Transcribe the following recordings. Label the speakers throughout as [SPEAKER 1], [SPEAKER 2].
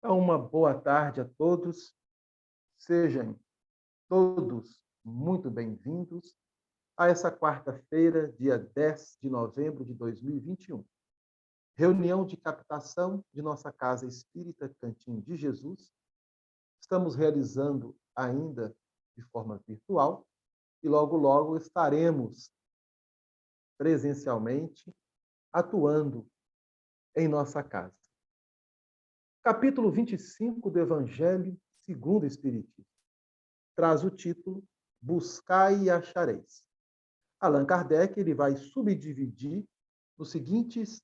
[SPEAKER 1] Uma boa tarde a todos. Sejam todos muito bem-vindos a essa quarta-feira, dia 10 de novembro de 2021. Reunião de captação de nossa Casa Espírita Cantinho de Jesus. Estamos realizando ainda de forma virtual e logo, logo estaremos presencialmente atuando em nossa casa. Capítulo 25 do Evangelho segundo o Espiritismo traz o título Buscai e achareis. Allan Kardec ele vai subdividir nos seguintes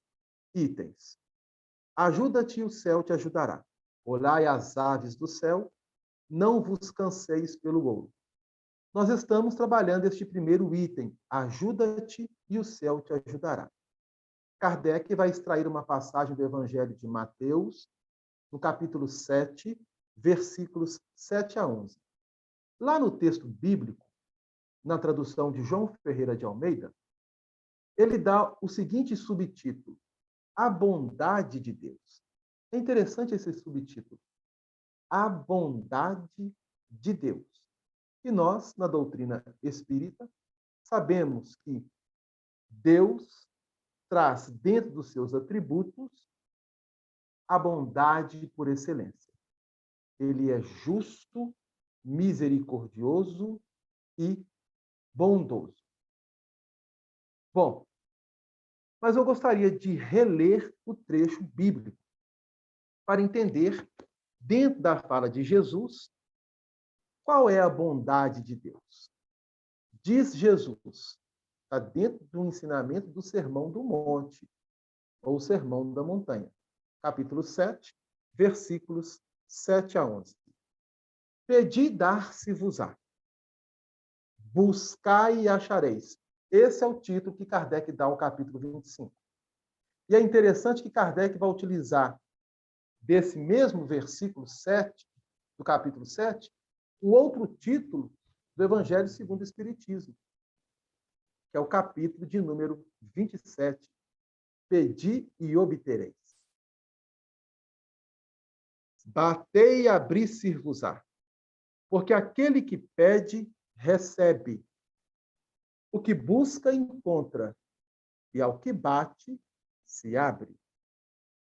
[SPEAKER 1] itens. Ajuda-te e o céu te ajudará. Olhai as aves do céu, não vos canseis pelo ouro. Nós estamos trabalhando este primeiro item, ajuda-te e o céu te ajudará. Kardec vai extrair uma passagem do Evangelho de Mateus, no capítulo 7, versículos 7 a 11. Lá no texto bíblico, na tradução de João Ferreira de Almeida, ele dá o seguinte subtítulo: A bondade de Deus. É interessante esse subtítulo. A bondade de Deus. E nós, na doutrina espírita, sabemos que Deus traz dentro dos seus atributos a bondade por excelência. Ele é justo, misericordioso e bondoso. Bom, mas eu gostaria de reler o trecho bíblico para entender, dentro da fala de Jesus, qual é a bondade de Deus. Diz Jesus, está dentro do ensinamento do Sermão do Monte, ou Sermão da Montanha, capítulo 7, versículos 7 a 11. Pedi, dar-se-vos-á. Buscai e achareis. Esse é o título que Kardec dá ao capítulo 25. E é interessante que Kardec vai utilizar desse mesmo versículo 7, do capítulo 7, um outro título do Evangelho segundo o Espiritismo, que é o capítulo de número 27. Pedi e obtereis. Batei e abrir-se-vos-á. Porque aquele que pede, recebe. O que busca, encontra. E ao que bate, se abre.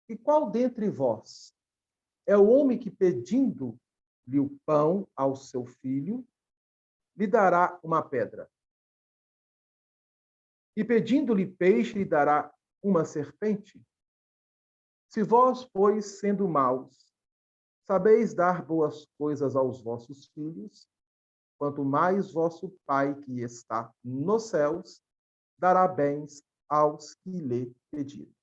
[SPEAKER 1] E qual dentre vós é o homem que, pedindo-lhe o pão ao seu filho, lhe dará uma pedra? E pedindo-lhe peixe, lhe dará uma serpente? Se vós, pois, sendo maus, sabeis dar boas coisas aos vossos filhos, quanto mais vosso Pai que está nos céus dará bens aos que lhe pedirem.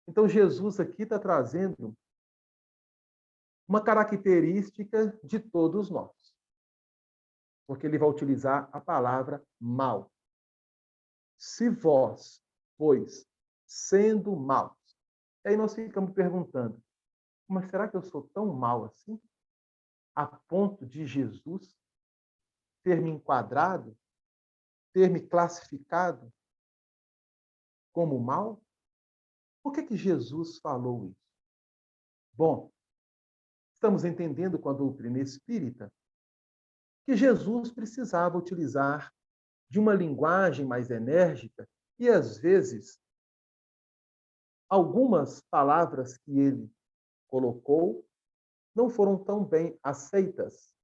[SPEAKER 1] Então, Jesus aqui está trazendo uma característica de todos nós, porque ele vai utilizar a palavra mal. Se vós, pois, sendo maus. E aí nós ficamos perguntando, mas será que eu sou tão mal assim? A ponto de Jesus ter me enquadrado, ter me classificado como mal? Por que Jesus falou isso? Bom, estamos entendendo com a doutrina espírita que Jesus precisava utilizar de uma linguagem mais enérgica e, às vezes, algumas palavras que ele colocou não foram tão bem aceitas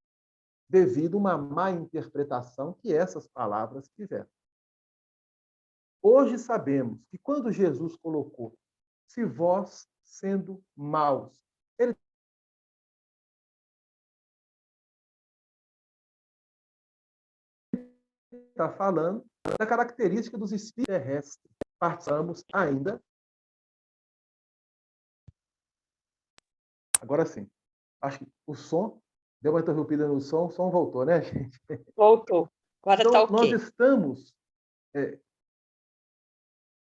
[SPEAKER 1] devido a uma má interpretação que essas palavras tiveram. Hoje sabemos que quando Jesus colocou se vós sendo maus, ele está falando da característica dos espíritos terrestres. Passamos ainda. Agora sim. Acho que o som deu uma interrompida no som, o som voltou, né, gente?
[SPEAKER 2] Voltou. Agora
[SPEAKER 1] então,
[SPEAKER 2] está ok.
[SPEAKER 1] Nós estamos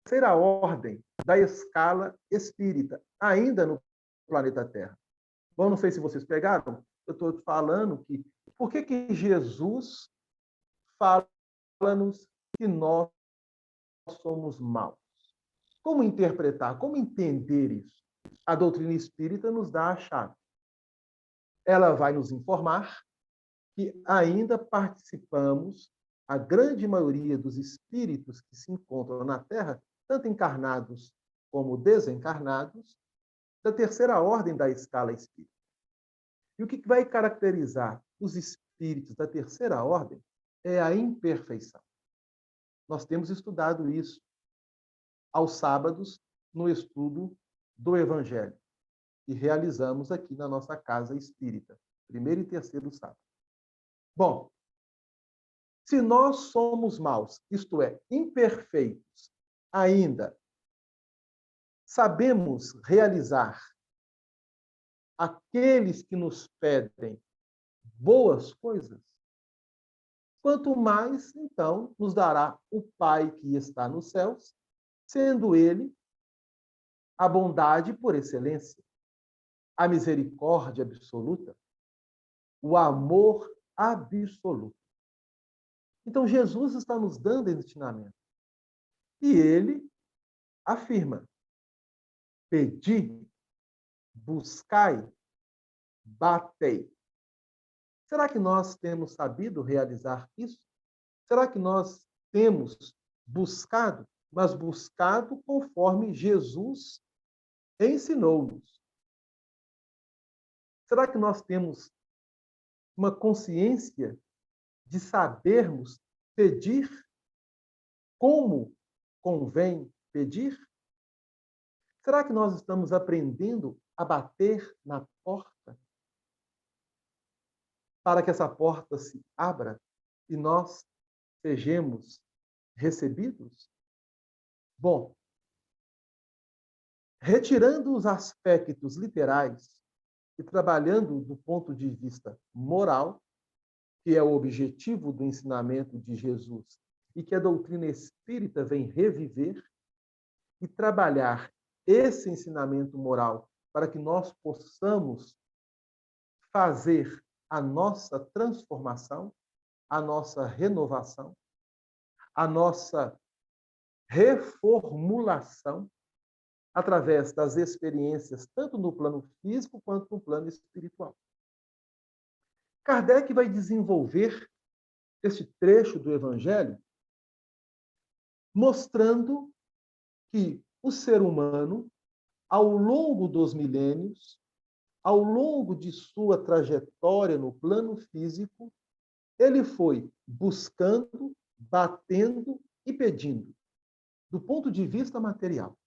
[SPEAKER 1] terceira ordem da escala espírita, ainda no planeta Terra. Bom, não sei se vocês pegaram, eu estou falando que por que Jesus fala-nos que nós somos maus? Como interpretar, como entender isso? a doutrina espírita nos dá a chave. Ela vai nos informar que ainda participamos, a grande maioria dos espíritos que se encontram na Terra, tanto encarnados como desencarnados, da terceira ordem da escala espírita. E o que vai caracterizar os espíritos da terceira ordem é a imperfeição. Nós temos estudado isso aos sábados no estudo do Evangelho, que realizamos aqui na nossa casa espírita, primeiro e terceiro sábado. Bom, se nós somos maus, isto é, imperfeitos, ainda sabemos realizar aqueles que nos pedem boas coisas, quanto mais, então, nos dará o Pai que está nos céus, sendo Ele a bondade por excelência, a misericórdia absoluta, o amor absoluto. Então, Jesus está nos dando esse ensinamento. E ele afirma: pedi, buscai, batei. Será que nós temos sabido realizar isso? Será que nós temos buscado, mas buscado conforme Jesus ensinou-nos? Será que nós temos uma consciência de sabermos pedir como convém pedir? Será que nós estamos aprendendo a bater na porta para que essa porta se abra e nós sejamos recebidos? Bom, retirando os aspectos literais e trabalhando do ponto de vista moral, que é o objetivo do ensinamento de Jesus e que a doutrina espírita vem reviver, e trabalhar esse ensinamento moral para que nós possamos fazer a nossa transformação, a nossa renovação, a nossa reformulação através das experiências, tanto no plano físico quanto no plano espiritual. Kardec vai desenvolver esse trecho do Evangelho mostrando que o ser humano, ao longo dos milênios, ao longo de sua trajetória no plano físico, ele foi buscando, batendo e pedindo, do ponto de vista material.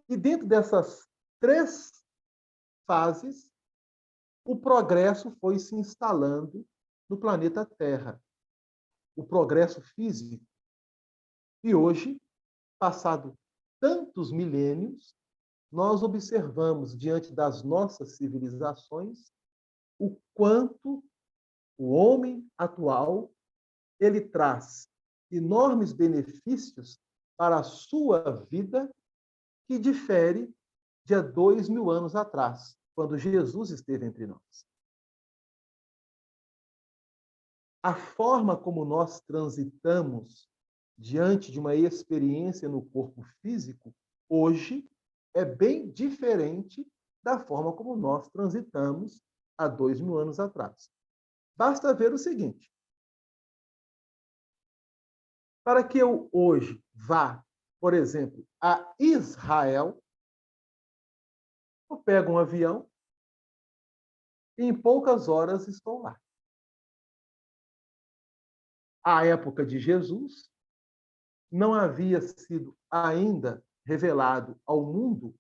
[SPEAKER 1] E dentro dessas três fases, o progresso foi se instalando no planeta Terra. O progresso físico. E hoje, passado tantos milênios, nós observamos, diante das nossas civilizações, o quanto o homem atual ele traz enormes benefícios para a sua vida, que difere de há 2000 anos atrás, quando Jesus esteve entre nós. A forma como nós transitamos diante de uma experiência no corpo físico, hoje, é bem diferente da forma como nós transitamos há 2000 anos atrás. Basta ver o seguinte: para que eu hoje vá, por exemplo, a Israel, eu pego um avião e em poucas horas estou lá. À época de Jesus, não havia sido ainda revelado ao mundo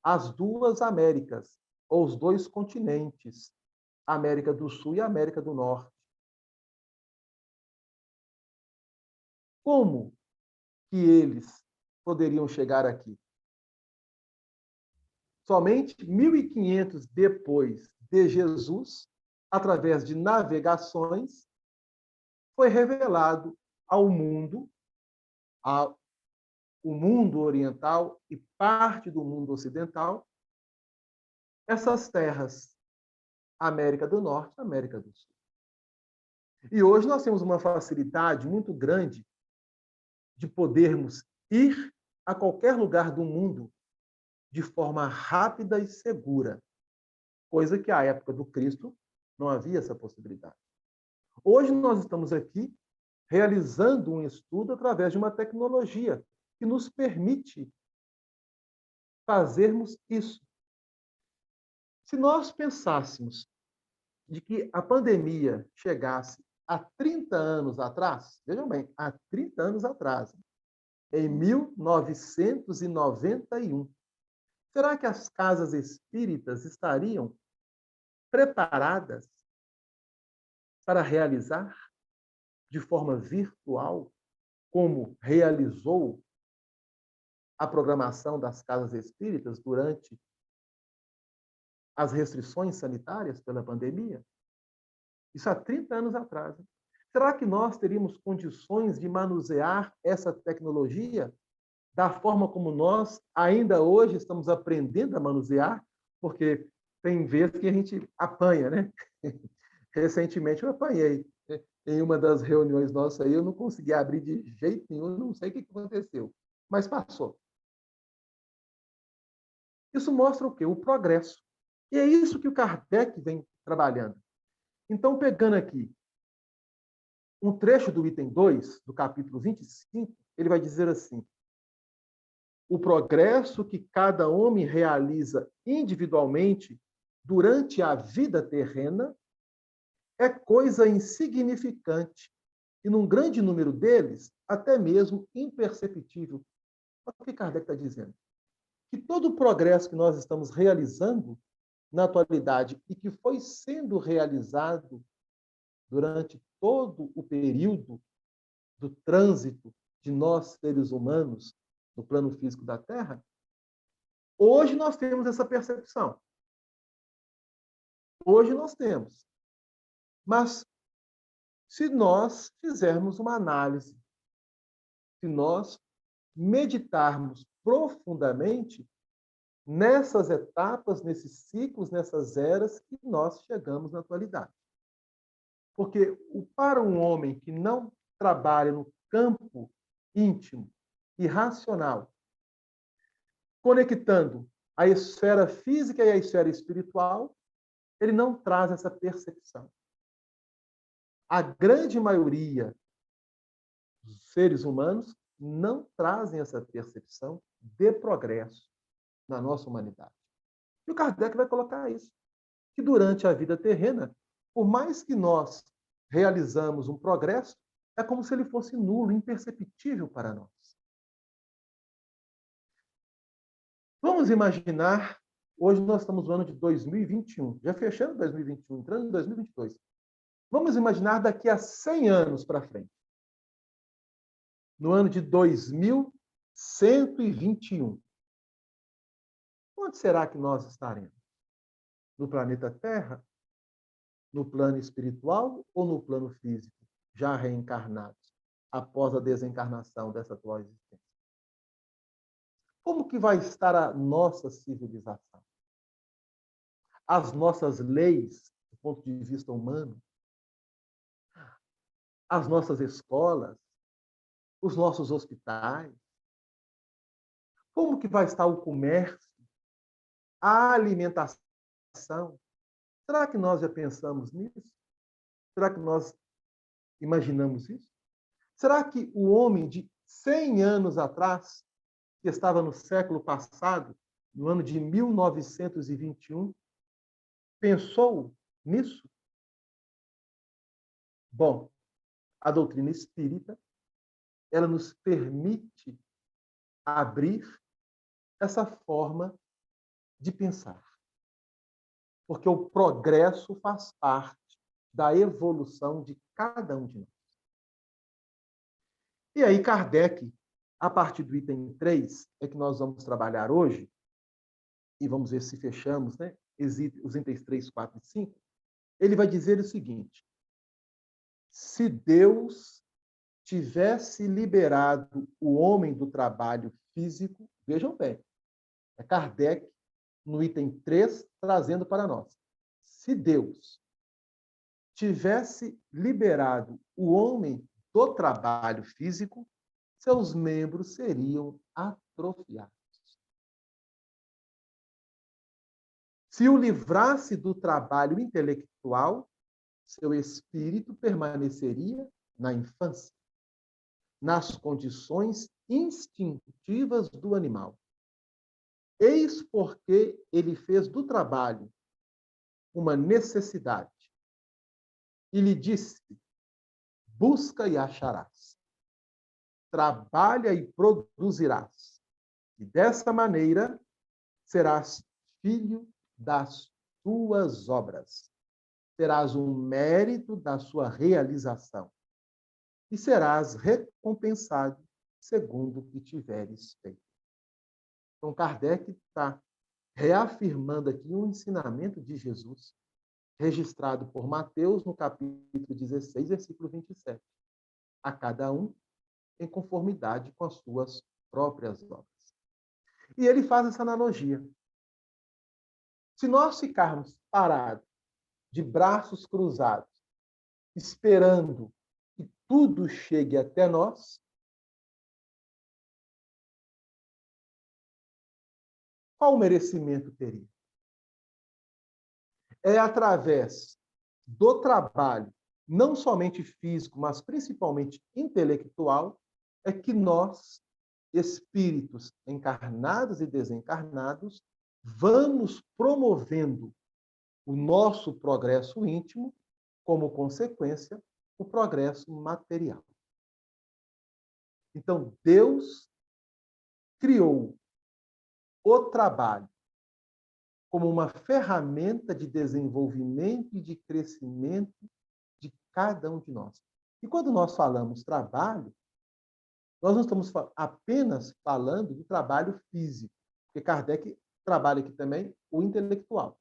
[SPEAKER 1] as duas Américas, ou os dois continentes, a América do Sul e a América do Norte. Como que eles poderiam chegar aqui? Somente 1500 depois de Jesus, através de navegações, foi revelado ao mundo, o mundo oriental e parte do mundo ocidental, essas terras, América do Norte e América do Sul. E hoje nós temos uma facilidade muito grande de podermos ir a qualquer lugar do mundo de forma rápida e segura, coisa que à época do Cristo não havia essa possibilidade. Hoje nós estamos aqui realizando um estudo através de uma tecnologia que nos permite fazermos isso. Se nós pensássemos de que a pandemia chegasse há 30 anos atrás, vejam bem, há 30 anos atrás, em 1991, será que as casas espíritas estariam preparadas para realizar de forma virtual, como realizou a programação das casas espíritas durante as restrições sanitárias pela pandemia? Isso há 30 anos atrás. Será que nós teríamos condições de manusear essa tecnologia da forma como nós ainda hoje estamos aprendendo a manusear? Porque tem vezes que a gente apanha, né? Recentemente eu apanhei. Em uma das reuniões nossas aí, eu não consegui abrir de jeito nenhum, não sei o que aconteceu, mas passou. Isso mostra o quê? O progresso. E é isso que o Kardec vem trabalhando. Então, pegando aqui um trecho do item 2, do capítulo 25, ele vai dizer assim: o progresso que cada homem realiza individualmente durante a vida terrena é coisa insignificante e, num grande número deles, até mesmo imperceptível. Olha o que Kardec está dizendo. Que todo o progresso que nós estamos realizando na atualidade e que foi sendo realizado durante todo o período do trânsito de nós, seres humanos, no plano físico da Terra, hoje nós temos essa percepção. Hoje nós temos. Mas, se nós fizermos uma análise, se nós meditarmos profundamente nessas etapas, nesses ciclos, nessas eras que nós chegamos na atualidade. Porque para um homem que não trabalha no campo íntimo e racional, conectando a esfera física e a esfera espiritual, ele não traz essa percepção. A grande maioria dos seres humanos não trazem essa percepção de progresso na nossa humanidade. E o Kardec vai colocar isso, que durante a vida terrena, por mais que nós realizamos um progresso, é como se ele fosse nulo, imperceptível para nós. Vamos imaginar, hoje nós estamos no ano de 2021, já fechando 2021, entrando em 2022. Vamos imaginar daqui a 100 anos para frente. No ano de 2121. Onde será que nós estaremos? No planeta Terra? No plano espiritual ou no plano físico, já reencarnados, após a desencarnação dessa atual existência? Como que vai estar a nossa civilização? As nossas leis, do ponto de vista humano? As nossas escolas? Os nossos hospitais? Como que vai estar o comércio? A alimentação? Será que nós já pensamos nisso? Será que nós imaginamos isso? Será que o homem de 100 anos atrás, que estava no século passado, no ano de 1921, pensou nisso? Bom, a doutrina espírita, ela nos permite abrir essa forma de pensar. Porque o progresso faz parte da evolução de cada um de nós. E aí, Kardec, a partir do item 3, é que nós vamos trabalhar hoje, e vamos ver se fechamos, né? Os itens 3, 4 e 5, ele vai dizer o seguinte: se Deus tivesse liberado o homem do trabalho físico, vejam bem, é Kardec, no item 3, trazendo para nós. Se Deus tivesse liberado o homem do trabalho físico, seus membros seriam atrofiados. Se o livrasse do trabalho intelectual, seu espírito permaneceria na infância, nas condições instintivas do animal. Eis porque ele fez do trabalho uma necessidade e lhe disse: busca e acharás, trabalha e produzirás, e dessa maneira serás filho das tuas obras, terás um mérito da sua realização e serás recompensado segundo o que tiveres feito. Então, Kardec está reafirmando aqui um ensinamento de Jesus, registrado por Mateus no capítulo 16, versículo 27. A cada um em conformidade com as suas próprias obras. E ele faz essa analogia. Se nós ficarmos parados, de braços cruzados, esperando que tudo chegue até nós, qual merecimento teria? É através do trabalho, não somente físico, mas principalmente intelectual, é que nós, espíritos encarnados e desencarnados, vamos promovendo o nosso progresso íntimo, como consequência, o progresso material. Então, Deus criou o trabalho como uma ferramenta de desenvolvimento e de crescimento de cada um de nós. E quando nós falamos trabalho, nós não estamos apenas falando de trabalho físico, porque Kardec trabalha aqui também o intelectual.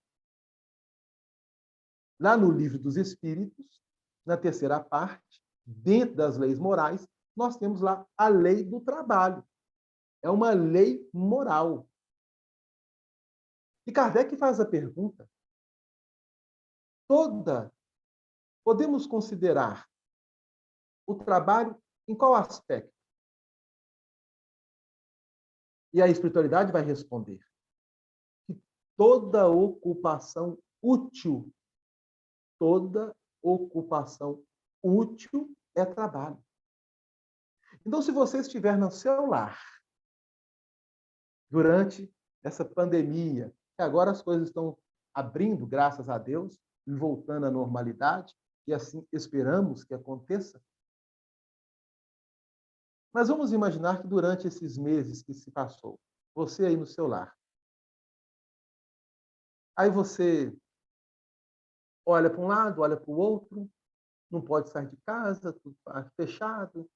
[SPEAKER 1] Lá no Livro dos Espíritos, na terceira parte, dentro das leis morais, nós temos lá a lei do trabalho. É uma lei moral. E Kardec faz a pergunta: podemos considerar o trabalho em qual aspecto? E a espiritualidade vai responder que toda ocupação útil é trabalho. Então, se você estiver no seu lar durante essa pandemia, que agora as coisas estão abrindo, graças a Deus, e voltando à normalidade, e assim esperamos que aconteça. Mas vamos imaginar que durante esses meses que se passou, você aí no seu lar, aí você olha para um lado, olha para o outro, não pode sair de casa, tudo fechado.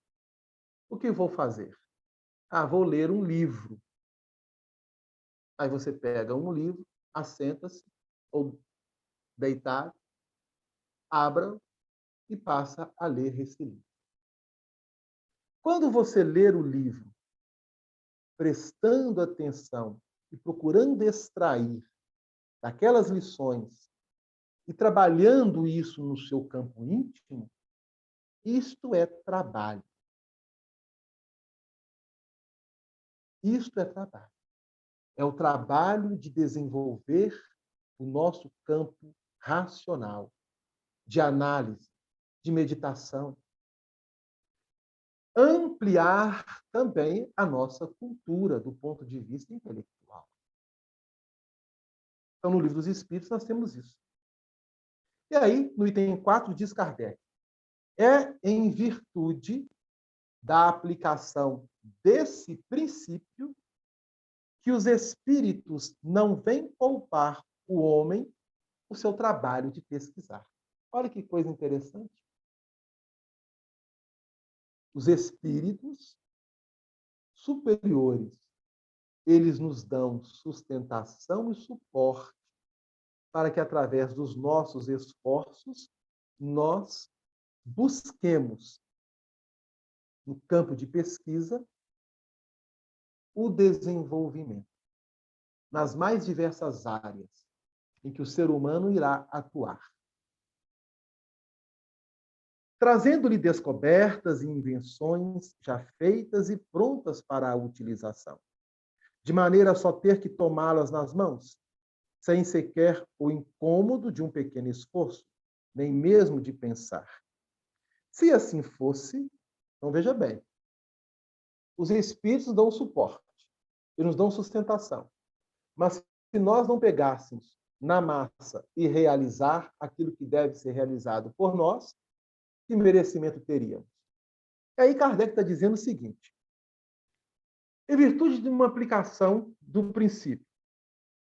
[SPEAKER 1] O que vou fazer? Vou ler um livro. Aí você pega um livro, assenta-se, ou deitado, abra e passa a ler esse livro. Quando você ler o livro, prestando atenção e procurando extrair daquelas lições e trabalhando isso no seu campo íntimo, isto é trabalho. Isto é trabalho. É o trabalho de desenvolver o nosso campo racional, de análise, de meditação. Ampliar também a nossa cultura do ponto de vista intelectual. Então, no Livro dos Espíritos, nós temos isso. E aí, no item 4, diz Kardec: é em virtude da aplicação desse princípio que os espíritos não vêm poupar o homem o seu trabalho de pesquisar. Olha que coisa interessante. Os espíritos superiores, eles nos dão sustentação e suporte para que, através dos nossos esforços, nós busquemos, no campo de pesquisa, o desenvolvimento nas mais diversas áreas em que o ser humano irá atuar. Trazendo-lhe descobertas e invenções já feitas e prontas para a utilização, de maneira a só ter que tomá-las nas mãos, sem sequer o incômodo de um pequeno esforço, nem mesmo de pensar. Se assim fosse, então veja bem, os espíritos dão suporte e nos dão sustentação. Mas se nós não pegássemos na massa e realizar aquilo que deve ser realizado por nós, que merecimento teríamos? E aí Kardec está dizendo o seguinte: em virtude de uma aplicação do princípio,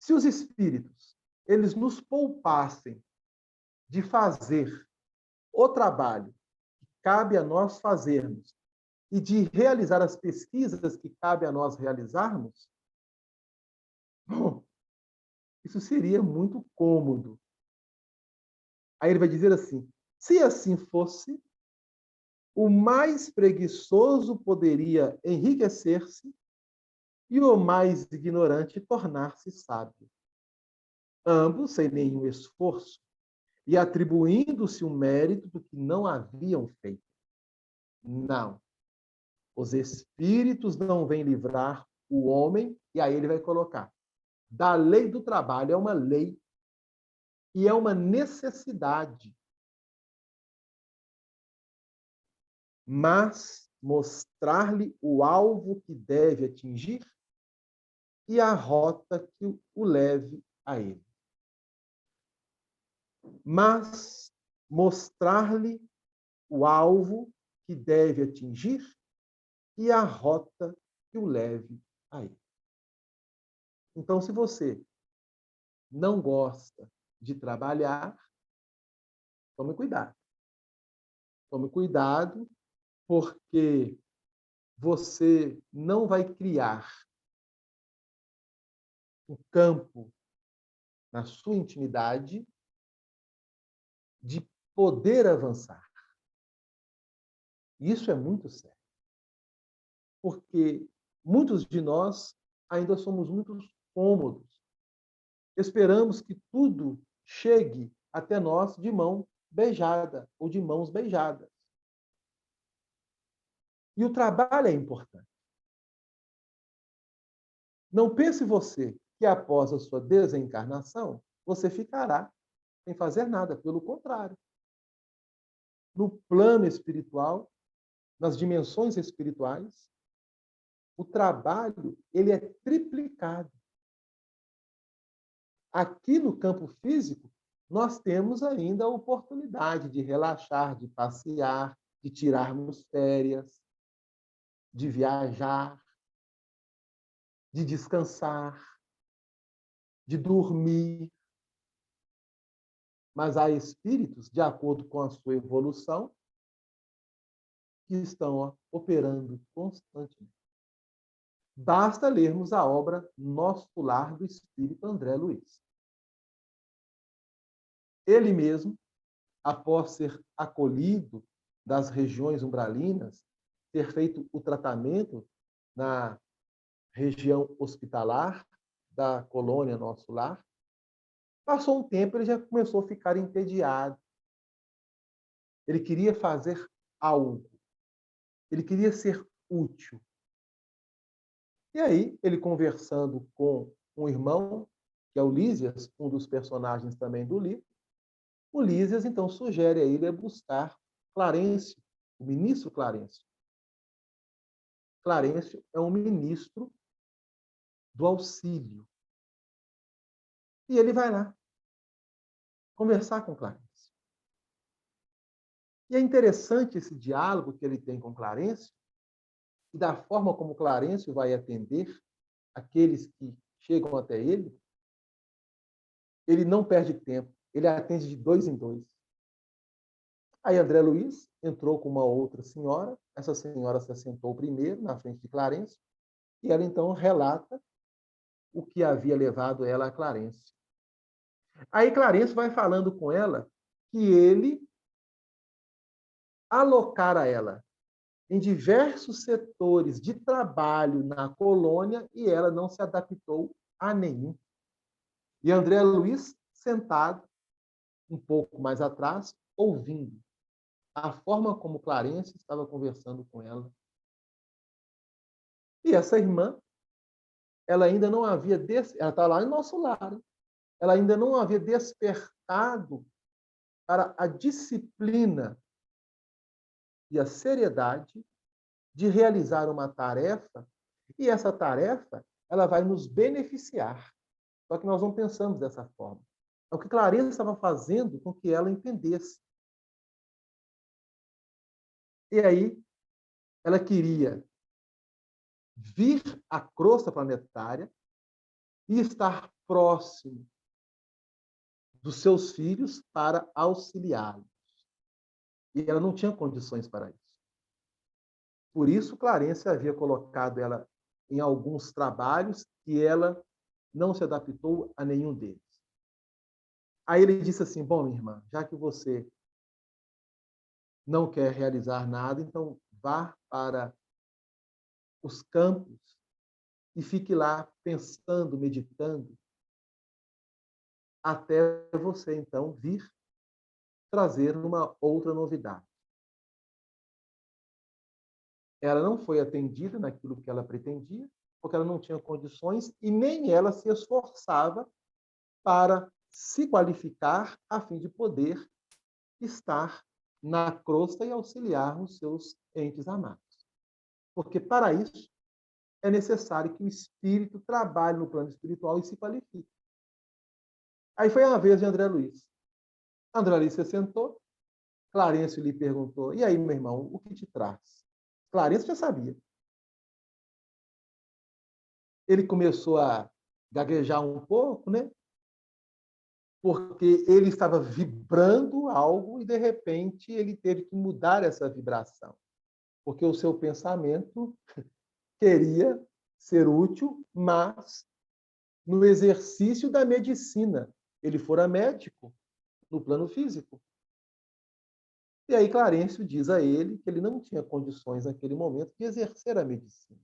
[SPEAKER 1] se os espíritos eles nos poupassem de fazer o trabalho que cabe a nós fazermos e de realizar as pesquisas que cabe a nós realizarmos, bom, isso seria muito cômodo. Aí ele vai dizer assim: se assim fosse, o mais preguiçoso poderia enriquecer-se e o mais ignorante tornar-se sábio. Ambos sem nenhum esforço e atribuindo-se o mérito do que não haviam feito. Não. Os espíritos não vêm livrar o homem, e aí ele vai colocar, da lei do trabalho. É uma lei e é uma necessidade. Mas mostrar-lhe o alvo que deve atingir e a rota que o leve a ele. Mas mostrar-lhe o alvo que deve atingir e a rota que o leve a ele. Então, se você não gosta de trabalhar, tome cuidado. Tome cuidado, porque você não vai criar um campo na sua intimidade de poder avançar. Isso é muito sério. Porque muitos de nós ainda somos muito cômodos. Esperamos que tudo chegue até nós de mão beijada ou de mãos beijadas. E o trabalho é importante. Não pense você que após a sua desencarnação, você ficará sem fazer nada. Pelo contrário. No plano espiritual, nas dimensões espirituais, o trabalho ele é triplicado. Aqui no campo físico, nós temos ainda a oportunidade de relaxar, de passear, de tirarmos férias, de viajar, de descansar, de dormir. Mas há espíritos, de acordo com a sua evolução, que estão operando constantemente. Basta lermos a obra Nosso Lar do Espírito André Luiz. Ele mesmo, após ser acolhido das regiões umbralinas, ter feito o tratamento na região hospitalar da colônia Nosso Lar, passou um tempo, ele já começou a ficar entediado. Ele queria fazer algo. Ele queria ser útil. E aí, ele conversando com um irmão, que é o Lísias, um dos personagens também do livro, o Lísias, então, sugere a ele buscar Clarencio, o ministro Clarencio. Clarencio é um ministro do auxílio. E ele vai lá conversar com Clarencio. E é interessante esse diálogo que ele tem com Clarencio e da forma como Clarencio vai atender aqueles que chegam até ele. Ele não perde tempo, ele atende de 2 em 2. Aí André Luiz entrou com uma outra senhora, essa senhora se assentou primeiro na frente de Clarencio, e ela então relata o que havia levado ela a Clarencio. Aí Clarencio vai falando com ela que ele alocara ela em diversos setores de trabalho na colônia e ela não se adaptou a nenhum. E André Luiz sentado um pouco mais atrás, ouvindo a forma como Clarencio estava conversando com ela. E essa irmã, ela ainda não havia ela está lá em Nosso Lar. ela ainda não havia despertado para a disciplina e a seriedade de realizar uma tarefa, e essa tarefa ela vai nos beneficiar. Só que nós não pensamos dessa forma. É o que Clarissa estava fazendo com que ela entendesse. E aí, ela queria vir à crosta planetária e estar próximo dos seus filhos para auxiliá-los. E ela não tinha condições para isso. Por isso, Clarence havia colocado ela em alguns trabalhos e ela não se adaptou a nenhum deles. Aí ele disse assim: bom, minha irmã, já que você não quer realizar nada, então vá para os campos e fique lá pensando, meditando, até você, então, vir trazer uma outra novidade. Ela não foi atendida naquilo que ela pretendia, porque ela não tinha condições e nem ela se esforçava para se qualificar a fim de poder estar na crosta e auxiliar os seus entes amados. Porque para isso é necessário que o espírito trabalhe no plano espiritual e se qualifique. Aí foi a vez de André Luiz. André Luiz se sentou, Clarence lhe perguntou: e aí, meu irmão, o que te traz? Clarence já sabia. Ele começou a gaguejar um pouco, né? Porque ele estava vibrando algo e, de repente, ele teve que mudar essa vibração. Porque o seu pensamento queria ser útil, mas no exercício da medicina. Ele fora médico no plano físico. E aí Clarencio diz a ele que ele não tinha condições naquele momento de exercer a medicina.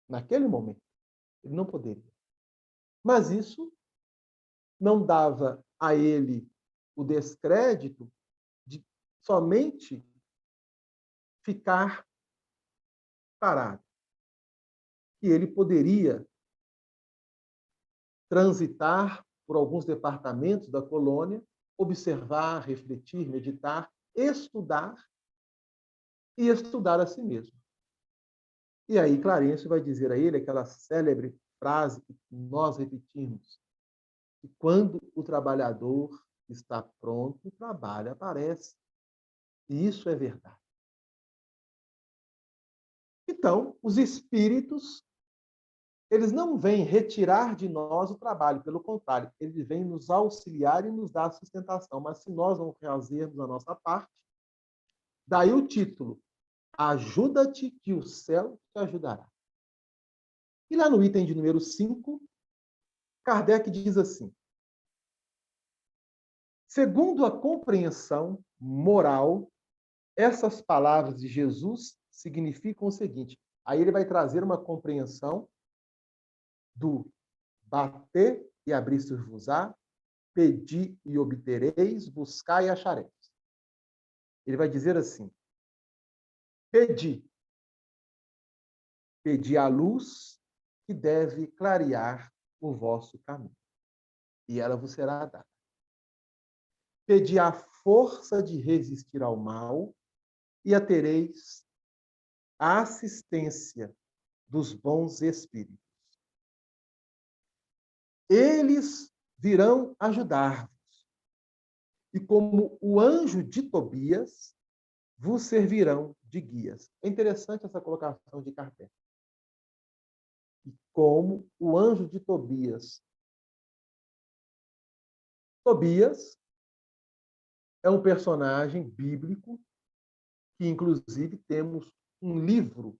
[SPEAKER 1] Naquele momento, ele não poderia. Mas isso não dava a ele o descrédito de somente ficar parado. Que ele poderia transitar por alguns departamentos da colônia, observar, refletir, meditar, estudar e estudar a si mesmo. E aí Clarencio vai dizer a ele aquela célebre frase que nós repetimos, que quando o trabalhador está pronto, o trabalho aparece. E isso é verdade. Então, os espíritos, eles não vêm retirar de nós o trabalho, pelo contrário, eles vêm nos auxiliar e nos dar sustentação. Mas se nós não fazermos a nossa parte, daí o título: ajuda-te que o céu te ajudará. E lá no item de número 5, Kardec diz assim: segundo a compreensão moral, essas palavras de Jesus significam o seguinte. Aí ele vai trazer uma compreensão do bater e abrir-se-vos-á, pedir e obtereis, buscar e achareis. Ele vai dizer assim: pedi a luz que deve clarear o vosso caminho, e ela vos será dada. Pedi a força de resistir ao mal, e a tereis a assistência dos bons espíritos. Eles virão ajudar-vos, e como o anjo de Tobias, vos servirão de guias. É interessante essa colocação de Kardec. E como o anjo de Tobias. Tobias é um personagem bíblico que, inclusive, temos um livro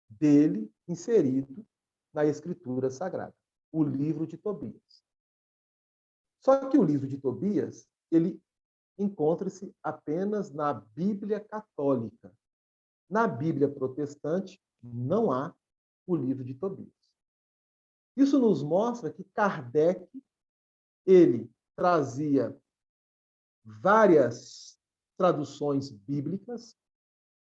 [SPEAKER 1] dele inserido na Escritura Sagrada, o livro de Tobias. Só que o livro de Tobias, ele encontra-se apenas na Bíblia católica. Na Bíblia protestante, não há o livro de Tobias. Isso nos mostra que Kardec, ele trazia várias traduções bíblicas,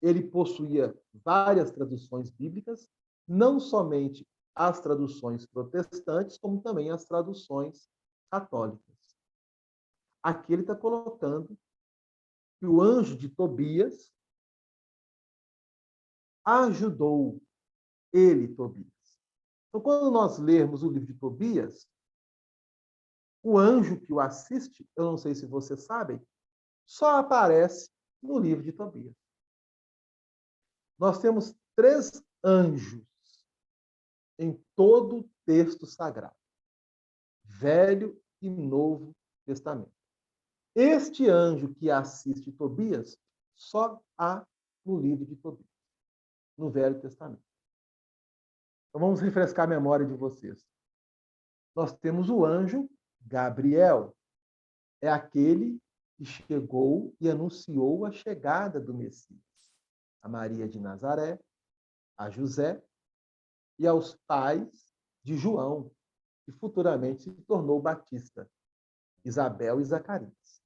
[SPEAKER 1] ele possuía várias traduções bíblicas, não somente as traduções protestantes, como também as traduções católicas. Aqui ele está colocando que o anjo de Tobias ajudou ele, Tobias. Então, quando nós lermos o livro de Tobias, o anjo que o assiste, eu não sei se vocês sabem, só aparece no livro de Tobias. Nós temos 3 anjos em todo o texto sagrado, Velho e Novo Testamento. Este anjo que assiste Tobias só há no livro de Tobias, no Velho Testamento. Então vamos refrescar a memória de vocês. Nós temos o anjo Gabriel, é aquele que chegou e anunciou a chegada do Messias a Maria de Nazaré, a José e aos pais de João, que futuramente se tornou Batista, Isabel e Zacarias.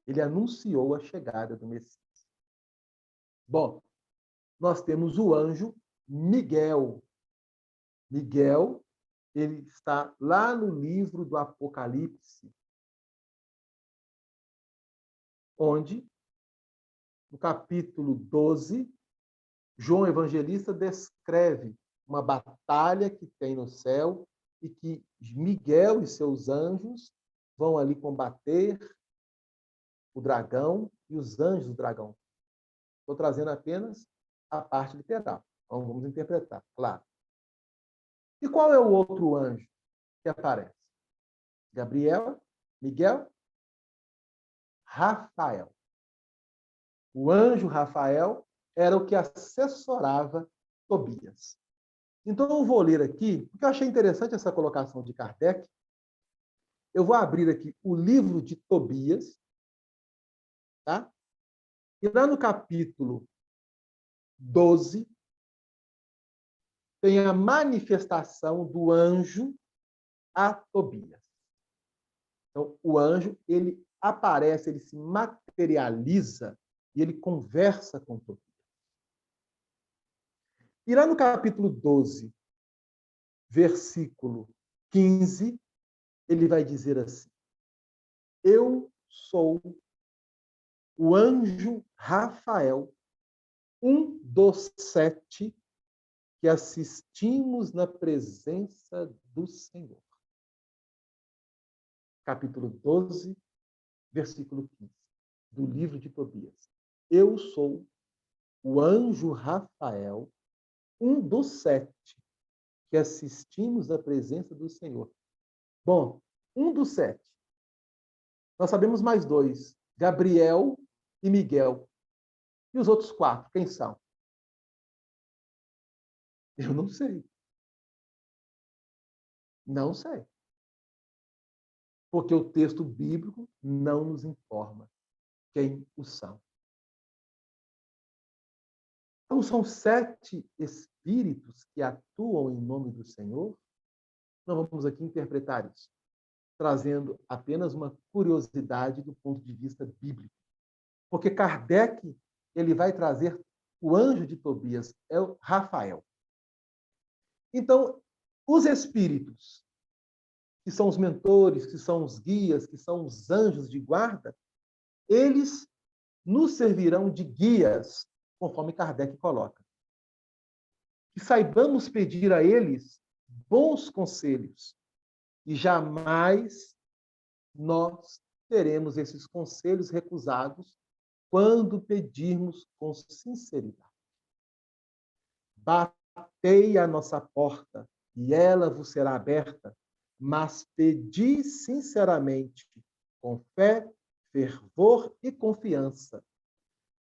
[SPEAKER 1] Ele anunciou a chegada do Messias. Bom, nós temos o anjo Miguel. Miguel, ele está lá no livro do Apocalipse, onde, no capítulo 12, João Evangelista descreve uma batalha que tem no céu e que Miguel e seus anjos vão ali combater o dragão e os anjos do dragão. Estou trazendo apenas a parte literal. Então, vamos interpretar, claro. E qual é o outro anjo que aparece? Gabriel, Miguel, Rafael. O anjo Rafael era o que assessorava Tobias. Então, eu vou ler aqui, porque eu achei interessante essa colocação de Kardec. Eu vou abrir aqui o livro de Tobias, tá? E lá no capítulo 12, tem a manifestação do anjo a Tobias. Então, o anjo, ele aparece, ele se materializa e ele conversa com Tobias. E lá no capítulo 12, versículo 15, ele vai dizer assim: eu sou o anjo Rafael, um dos 7 que assistimos na presença do Senhor. Capítulo 12, versículo 15, do livro de Tobias. Eu sou o anjo Rafael, um dos 7 que assistimos na presença do Senhor. Bom, um dos 7. Nós sabemos mais 2, Gabriel e Miguel. E os outros 4, quem são? Eu não sei. Não sei. Porque o texto bíblico não nos informa quem os são. Então, são 7 espíritos que atuam em nome do Senhor. Nós vamos aqui interpretar isso, trazendo apenas uma curiosidade do ponto de vista bíblico. Porque Kardec, ele vai trazer o anjo de Tobias, é o Rafael. Então, os espíritos, que são os mentores, que são os guias, que são os anjos de guarda, eles nos servirão de guias, conforme Kardec coloca. Que saibamos pedir a eles bons conselhos e jamais nós teremos esses conselhos recusados quando pedirmos com sinceridade. Batei a nossa porta e ela vos será aberta, mas pedi sinceramente, com fé, fervor e confiança.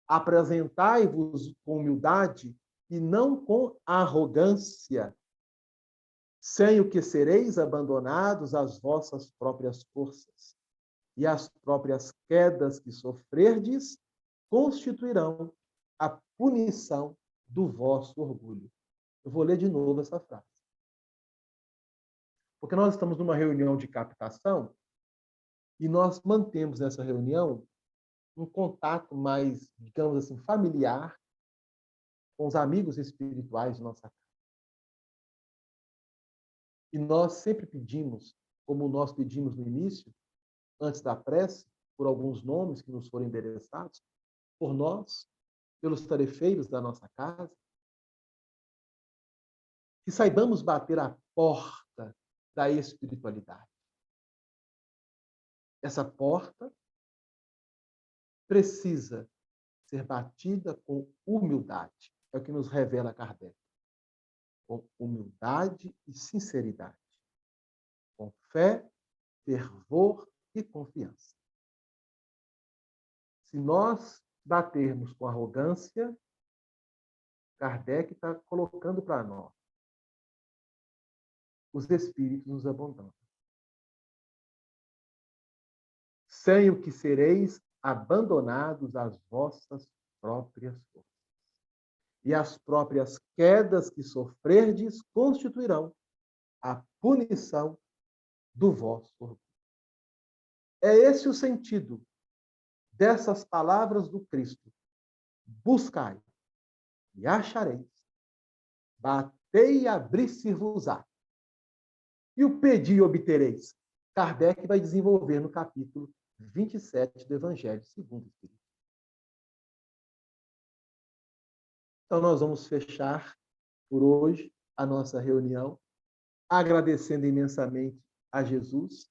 [SPEAKER 1] Apresentai-vos com humildade e não com arrogância, sem o que sereis abandonados às vossas próprias forças. E as próprias quedas que sofrerdes constituirão a punição do vosso orgulho. Eu vou ler de novo essa frase. Porque nós estamos numa reunião de captação e nós mantemos nessa reunião um contato mais, digamos assim, familiar com os amigos espirituais de nossa casa. E nós sempre pedimos, como nós pedimos no início, antes da prece, por alguns nomes que nos foram endereçados, por nós, pelos tarefeiros da nossa casa, que saibamos bater a porta da espiritualidade. Essa porta precisa ser batida com humildade. É o que nos revela Kardec. Com humildade e sinceridade. Com fé, fervor e confiança. Se nós batermos com arrogância, Kardec está colocando para nós: os espíritos nos abandonam. Sem o que sereis abandonados às vossas próprias forças. E as próprias quedas que sofrerdes constituirão a punição do vosso orgulho. É esse o sentido dessas palavras do Cristo. Buscai e achareis. Batei e abrir-se-vos-á. E o pedi e obtereis. Kardec vai desenvolver no capítulo 27 do Evangelho segundo o Espiritismo. Então, nós vamos fechar por hoje a nossa reunião, agradecendo imensamente a Jesus,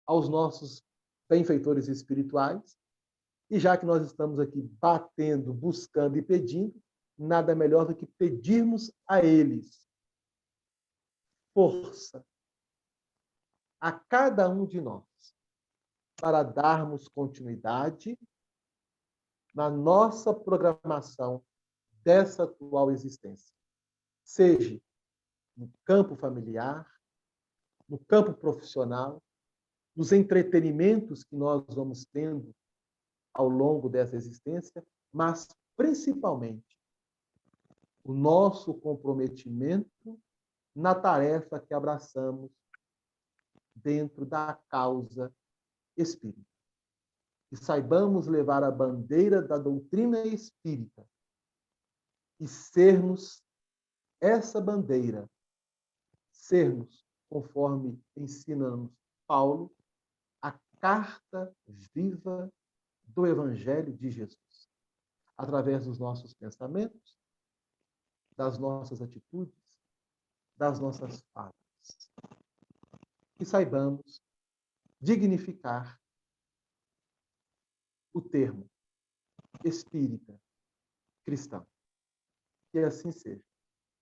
[SPEAKER 1] aos nossos benfeitores espirituais, e já que nós estamos aqui batendo, buscando e pedindo, nada melhor do que pedirmos a eles força, a cada um de nós, para darmos continuidade na nossa programação dessa atual existência. Seja no campo familiar, no campo profissional, nos entretenimentos que nós vamos tendo ao longo dessa existência, mas principalmente o nosso comprometimento na tarefa que abraçamos dentro da causa espírita. Que saibamos levar a bandeira da doutrina espírita e sermos essa bandeira, sermos, conforme ensina-nos Paulo, a carta viva do Evangelho de Jesus, através dos nossos pensamentos, das nossas atitudes, das nossas falas. Que saibamos dignificar o termo espírita cristão. Que assim seja.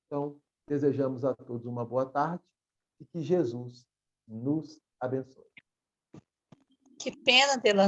[SPEAKER 1] Então, desejamos a todos uma boa tarde e que Jesus nos abençoe.
[SPEAKER 2] Que pena tê-la